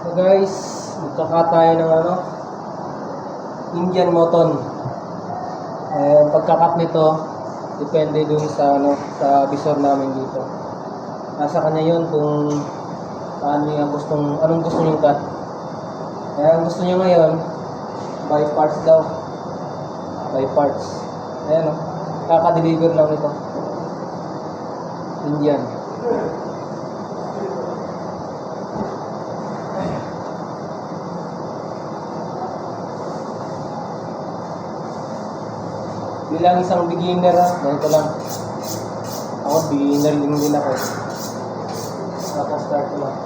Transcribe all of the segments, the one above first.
So guys, magkaka tayo ng Indian Mutton. Pagkakat nito, depende dun sa sa visor namin dito. Nasa kanya yun kung anong gusto niyong cut. Kaya ang gusto niya ngayon, by parts daw. By parts. Ayan kaka-deliver lang nito. Indian. Bilang isang beginner, ganito lang. Ako, beginner din ako. Start ko lang.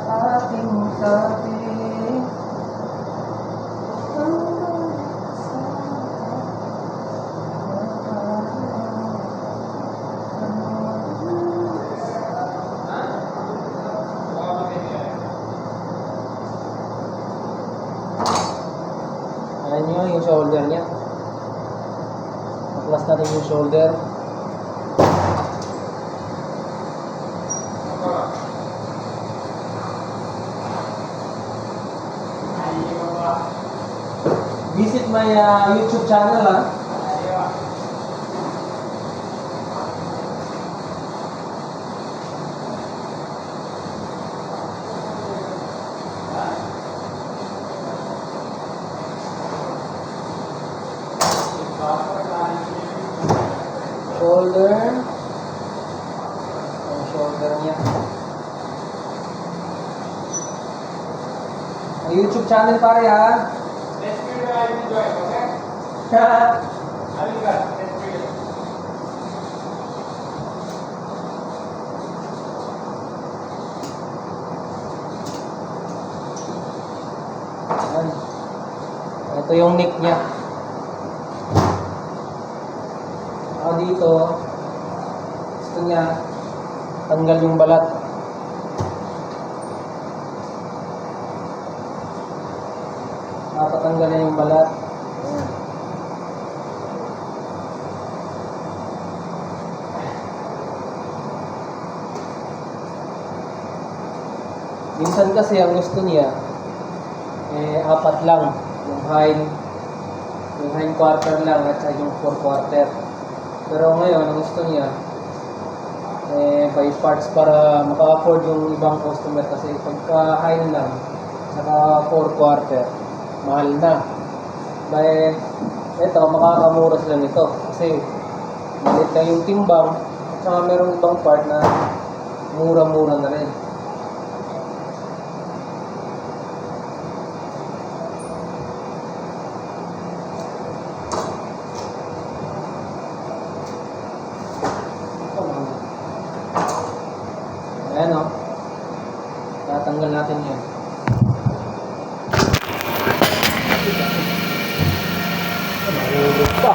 Sa ating sabi, ayan nyo yung shoulder nya. Atlas natin yung shoulder. Visit my YouTube channel Shoulder. Ang shoulder niya. Ang YouTube channel pare Let's do the enjoy, okay? Aliga, let's do it. Ayan. Ito yung neck niya. Dito, gusto niya tanggal yung balat. Napatanggal na yung balat. Minsan kasi ang gusto niya apat lang, yung hind quarter lang at saka yung fore quarter. Pero ngayon, ang gusto niya, by parts para maka-afford yung ibang customer kasi pagka high lang, saka 4 quarter, mahal na. Dahil, ito, makakamura sila nito kasi malit na yung timbang at saka merong ibang part na mura-mura na rin. Ayan tatanggal natin yan. Mahulog pa.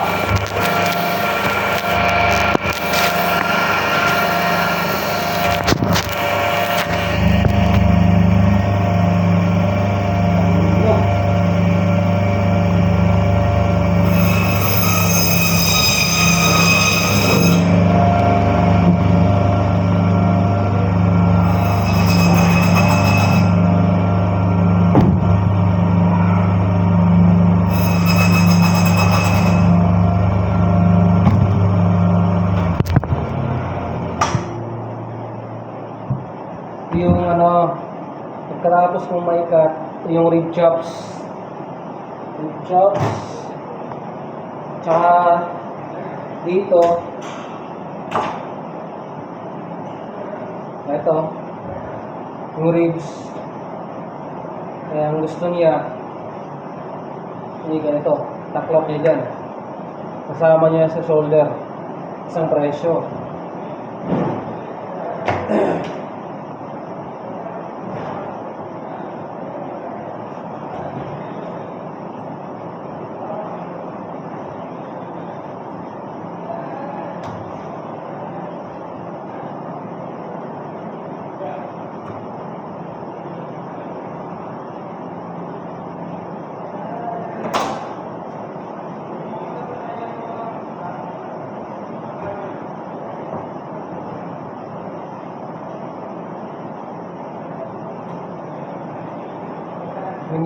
Yung pagkatapos mong maikat, yung rib chops, tsaka dito, ito, yung ribs. Kaya ang gusto niya, ganito, taklop niya dyan. Kasama niya sa shoulder, isang presyo.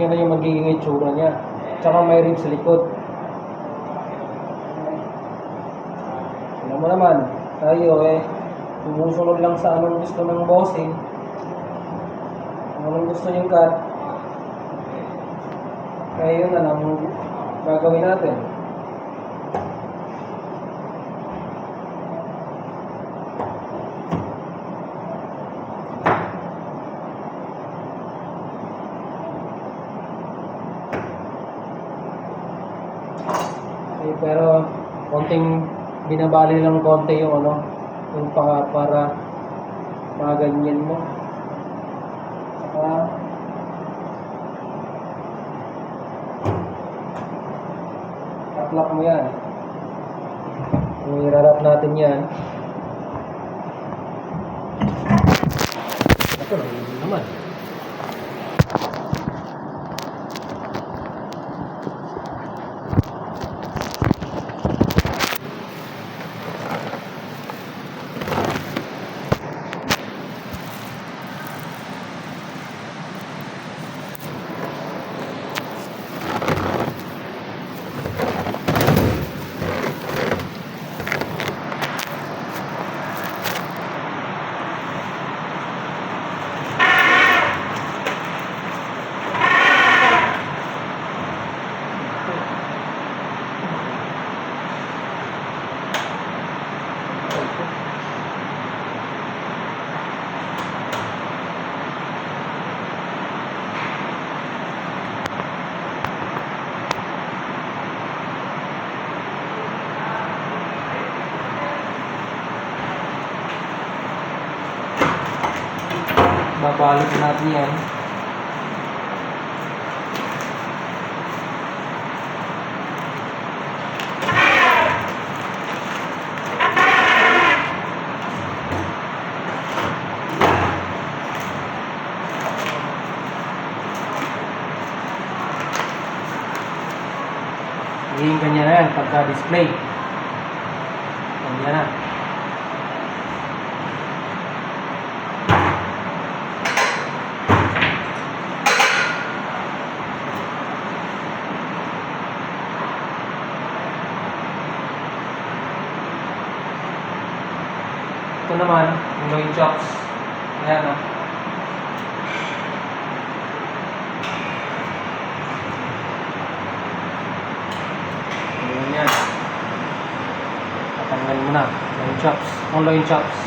ganyan na yung magiging itsura niya. Tsaka may rim sa likod. Alam mo naman, tayo sumusunod lang sa anong gusto ng bossing. Anong gusto niyong cut. Kaya yun na lang gagawin natin. Pero konting binabali lang konti yung yung para maganyan mo. Saka taplak mo yan. Kung irarap natin yan. Ito naman. Babalot natin yan. Magiging ganyan na yan pagka-display. Ganyan na. Ito naman, yung loin chops. Ayan o. Ayan yan. Tatanggalin mo na. Loin chops. Ang loin chops.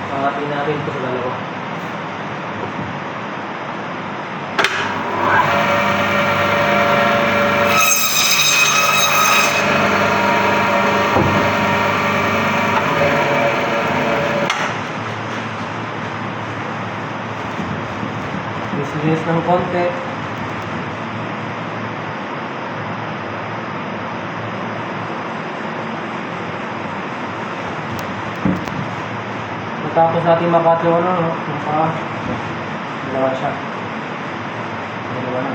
Pangatin natin ito sa dalawa. Linis ng konti. Matapos natin makat yung dalawa siya. Dalawa na.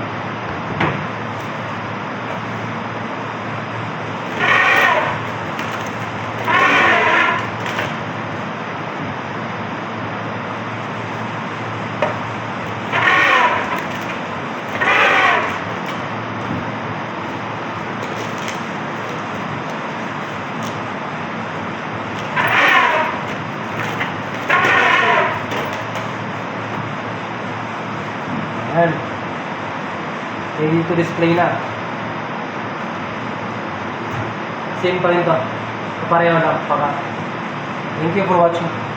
Ayan. Ready to display na. Same pa rin to. Pareho lang. Thank you for watching.